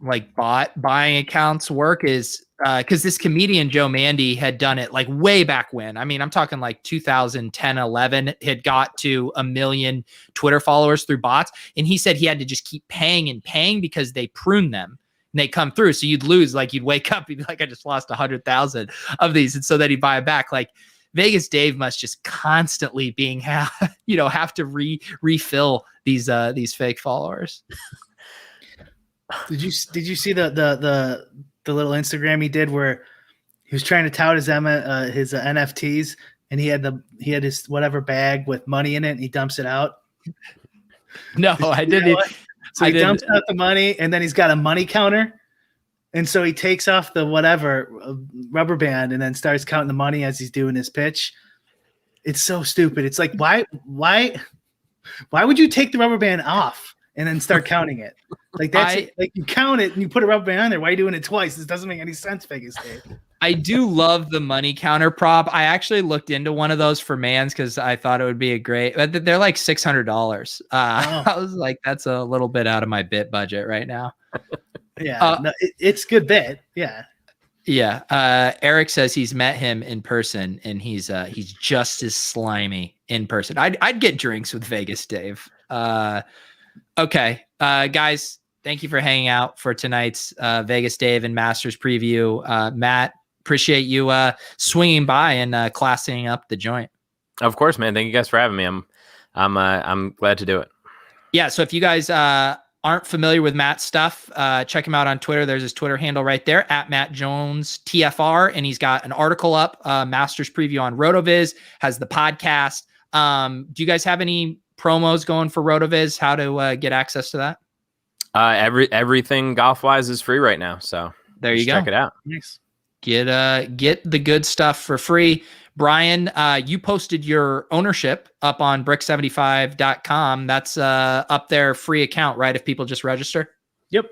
like bot buying accounts work is because this comedian Joe Mandy had done it like way back when. I mean, I'm talking like 2010, 11, had got to 1 million Twitter followers through bots. And he said he had to just keep paying and paying because they prune them. and they come through. So you'd lose, like you'd wake up, you'd be like, I just lost 100,000 of these. And so then he'd buy it back. Like Vegas Dave must just constantly have to refill these fake followers. Did you see the little Instagram he did where he was trying to tout his NFTs, and he had his whatever bag with money in it, and he dumps it out? No, I didn't. So he dumps out the money, and then he's got a money counter. And so he takes off the whatever rubber band and then starts counting the money as he's doing his pitch. It's so stupid. It's like, why would you take the rubber band off and then start counting it? Like like you count it and you put a rubber band on there. Why are you doing it twice? This doesn't make any sense, Vegas Dave. I do love the money counter prop. I actually looked into one of those for Mans because I thought it would be they're like $600. I was like, that's a little bit out of my bit budget right now. Yeah, it's good bit. Yeah. Yeah. Eric says he's met him in person and he's just as slimy in person. I'd get drinks with Vegas Dave. Okay. Guys, thank you for hanging out for tonight's Vegas Dave and Masters preview. Matt, appreciate you swinging by and classing up the joint. Of course, man. Thank you guys for having me. I'm glad to do it. Yeah. So if you guys aren't familiar with Matt's stuff, check him out on Twitter. There's his Twitter handle right there at Matt Jones TFR, and he's got an article up, Masters preview on Rotoviz, has the podcast. Do you guys have any promos going for Rotoviz? How to get access to that? Everything golf wise is free right now, so there you go. Check it out. Nice. Get the good stuff for free. Brian, you posted your ownership up on brick75.com. That's up there, free account, right? If people just register. Yep.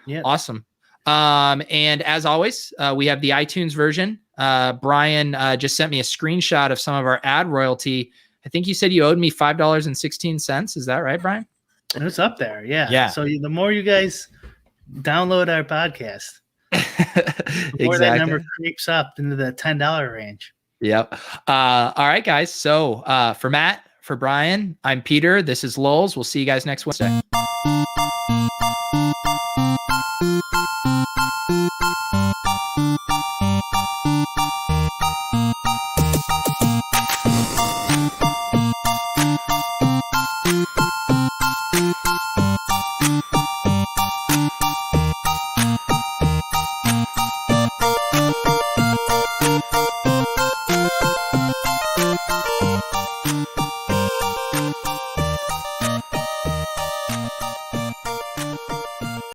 Yeah. Awesome. And as always, we have the iTunes version. Brian just sent me a screenshot of some of our ad royalty. I think you said you owed me $5.16. Is that right, Brian? It's up there. Yeah. Yeah. So the more you guys download our podcast, the more exactly. that number creeps up into the $10 range. Yep. All right, guys. So for Matt, for Brian, I'm Peter. This is Lolz. We'll see you guys next Wednesday.